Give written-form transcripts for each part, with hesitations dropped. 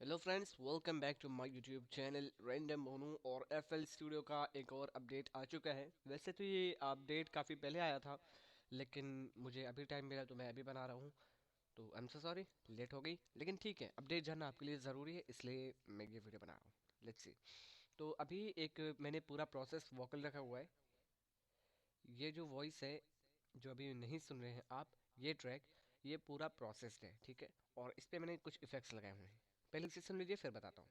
Hello friends, welcome back to my YouTube channel random Monu. और FL studio का एक और अपडेट आ चुका है। वैसे तो ये अपडेट काफ़ी पहले आया था, लेकिन मुझे अभी टाइम मिला तो मैं अभी बना रहा हूँ। तो I am so sorry, late हो गई, लेकिन ठीक है, अपडेट जानना आपके लिए ज़रूरी है, इसलिए मैं ये वीडियो बना रहा हूँ। Let's see. तो अभी एक मैंने पूरा प्रोसेस वोकल रखा हुआ है। ये जो वॉइस है, जो अभी नहीं सुन रहे हैं आप, ये ट्रैक, ये पूरा प्रोसेस्ड है, ठीक है। और इस पे मैंने कुछ इफेक्ट्स लगाए हुए हैं। पहले इसे सुन लीजिए, फिर बताता हूँ।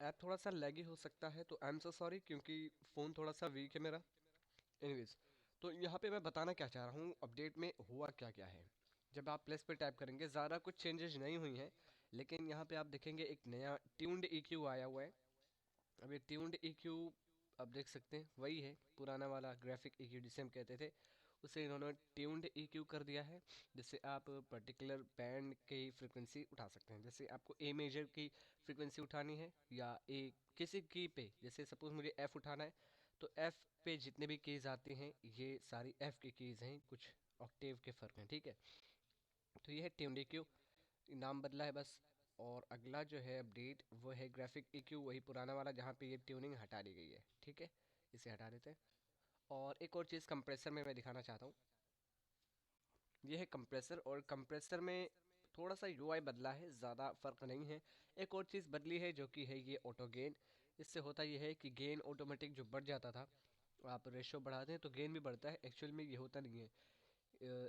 ऐप थोड़ा सा लैगी हो सकता है, तो आई एम सो सॉरी, क्योंकि फ़ोन थोड़ा सा वीक है मेरा। एनीवेज, तो यहाँ पे मैं बताना क्या चाह रहा हूँ, अपडेट में हुआ क्या क्या है। जब आप प्लेस पे टाइप करेंगे, ज़्यादा कुछ चेंजेस नहीं हुई हैं, लेकिन यहाँ पे आप देखेंगे एक नया ट्यून्ड EQ आया हुआ है। अब ये ट्यून्ड EQ आप देख सकते हैं, वही है पुराना वाला ग्राफिक EQ जिसे हम कहते थे, उसे इन्होंने ट्यून्ड EQ कर दिया है। जिससे आप पर्टिकुलर बैंड की फ्रिक्वेंसी उठा सकते हैं। जैसे आपको ए मेजर की फ्रिक्वेंसी उठानी है, या ए किसी की पे, जैसे सपोज मुझे एफ उठाना है, तो एफ पे जितने भी कीज आते हैं, ये सारी एफ की कीज हैं, कुछ ऑक्टेव के फर्क हैं, ठीक है। तो ये है ट्यून्ड EQ, नाम बदला है बस। और अगला जो है अपडेट, वो है ग्राफिक EQ, वही पुराना वाला जहाँ पे ये ट्यूनिंग हटा दी गई है, ठीक है। इसे हटा देते हैं। और एक और चीज़ कंप्रेसर में मैं दिखाना चाहता हूँ। ये है कंप्रेसर, और कंप्रेसर में थोड़ा सा UI बदला है, ज़्यादा फर्क नहीं है। एक और चीज़ बदली है, जो कि है ये ऑटो गेन। इससे होता ये है कि गेन ऑटोमेटिक जो बढ़ जाता था, आप रेशो बढ़ाते हैं तो गेन भी बढ़ता है। एक्चुअल में ये होता नहीं है,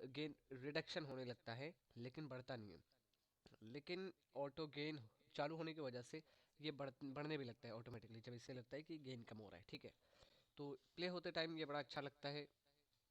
गेन रिडक्शन होने लगता है, लेकिन बढ़ता नहीं है। लेकिन ऑटो गेन चालू होने की वजह से ये बढ़ने भी लगता है ऑटोमेटिकली, जब इससे लगता है कि गेन कम हो रहा है, ठीक है। तो प्ले होते टाइम ये बड़ा अच्छा लगता है,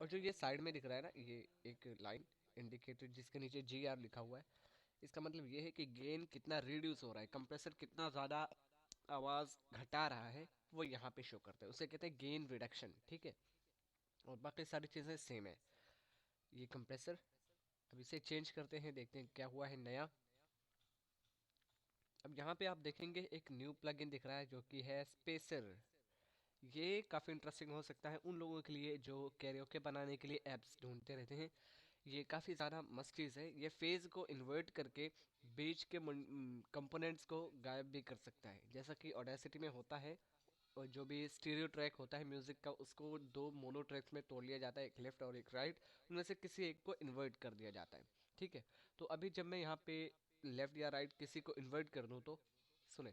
और जो ये साइड में दिख रहा है ना, ये एक लाइन इंडिकेटर जिसके नीचे GR लिखा हुआ है, इसका मतलब ये है कि गेन कितना रिड्यूस हो रहा है, कंप्रेसर कितना ज़्यादा आवाज़ घटा रहा है, वो यहाँ पे शो करता है। उसे कहते हैं गेन रिडक्शन, ठीक है। और बाकी सारी चीज़ें सेम है। ये कंप्रेसर, अब इसे चेंज करते हैं, देखते हैं क्या हुआ है नया। अब यहाँ पे आप देखेंगे एक न्यू प्लगइन दिख रहा है, जो कि है स्पेसर। ये काफ़ी इंटरेस्टिंग हो सकता है उन लोगों के लिए जो कैरियोके बनाने के लिए ऐप्स ढूंढते रहते हैं। ये काफ़ी ज़्यादा मस्त चीज़ है। ये फेज़ को इन्वर्ट करके बीच के कंपोनेंट्स को गायब भी कर सकता है, जैसा कि ऑडेसिटी में होता है। और जो भी स्टीरियो ट्रैक होता है म्यूज़िक का, उसको दो मोनो ट्रैक्स में तोड़ लिया जाता है, एक लेफ्ट और एक राइट। उनमें से किसी एक को इन्वर्ट कर दिया जाता है, ठीक है। तो अभी जब मैं यहाँ पे लेफ्ट या राइट किसी को इन्वर्ट कर दूँ, तो सुने।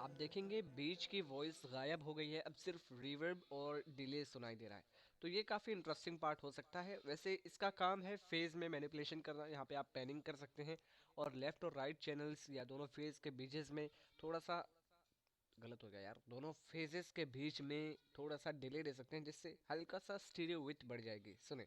आप देखेंगे बीच की वॉइस गायब हो गई है, अब सिर्फ रिवर्ब और डिले सुनाई दे रहा है। तो ये काफ़ी इंटरेस्टिंग पार्ट हो सकता है। वैसे इसका काम है फेज़ में मैनिपुलेशन करना। यहाँ पे आप पैनिंग कर सकते हैं, और लेफ्ट और राइट चैनल्स या दोनों फेज़ के बीचेस में थोड़ा सा, गलत हो गया यार, दोनों फेजेस के बीच में थोड़ा सा डिले दे सकते हैं, जिससे हल्का सा स्टीरियो विथ बढ़ जाएगी, सुने।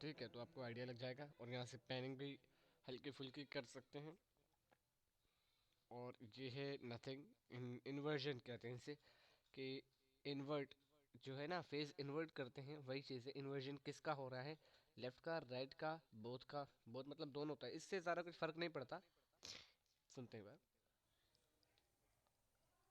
ठीक है, तो आपको आइडिया लग जाएगा, और यहाँ से पैनिंग भी हल्की फुल्की कर सकते हैं। और ये है नथिंग, इन्वर्जन कहते हैं इसे, कि इन्वर्ट जो है ना, फेज इन्वर्ट करते हैं, वही चीज़ है। इन्वर्जन किसका हो रहा है, लेफ्ट का, राइट का, बोथ का। बोथ मतलब दोनों होता है, इससे ज़्यादा कुछ फर्क नहीं पड़ता। सुनते हैं।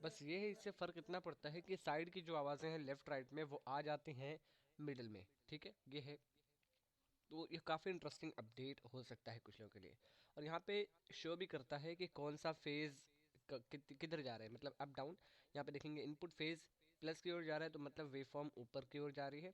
बस ये है, इससे फ़र्क इतना पड़ता है कि साइड की जो आवाज़ें हैं लेफ़्ट राइट में वो आ जाती हैं मिडिल में, ठीक है, ये है। तो ये काफ़ी इंटरेस्टिंग अपडेट हो सकता है कुछ लोगों के लिए। और यहाँ पे शो भी करता है कि कौन सा फेज़ किधर जा रहा है, मतलब अप डाउन। यहाँ पे देखेंगे इनपुट फेज़ प्लस की ओर जा रहा है तो मतलब वेव फॉर्म ऊपर की ओर जा रही है,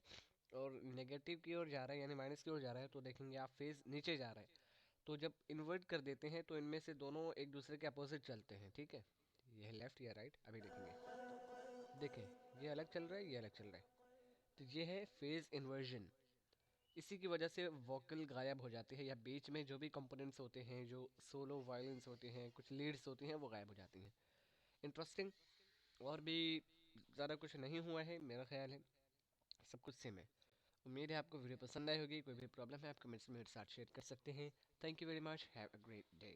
और नेगेटिव की ओर जा रहा है यानी माइनस की ओर जा रहा है तो देखेंगे आप फेज़ नीचे जा रहा है। तो जब इन्वर्ट कर देते हैं तो इनमें से दोनों एक दूसरे के अपोजिट चलते हैं, ठीक है। ये है लेफ्ट या राइट, अभी देखेंगे। देखें, ये अलग चल रहा है, ये अलग चल रहा है। तो ये है फेज़ इन्वर्जन। इसी की वजह से वोकल गायब हो जाती है, या बीच में जो भी कंपोनेंट्स होते हैं, जो सोलो वायलिन्स होते हैं, कुछ लीड्स होती हैं, वो गायब हो जाती हैं। इंटरेस्टिंग। और भी ज़्यादा कुछ नहीं हुआ है मेरा ख्याल है, सब कुछ सेम है। उम्मीद है आपको वीडियो पसंद आई होगी। कोई भी प्रॉब्लम है आप कमेंट्स में मेरे साथ शेयर कर सकते हैं। Thank you very much, have a great day.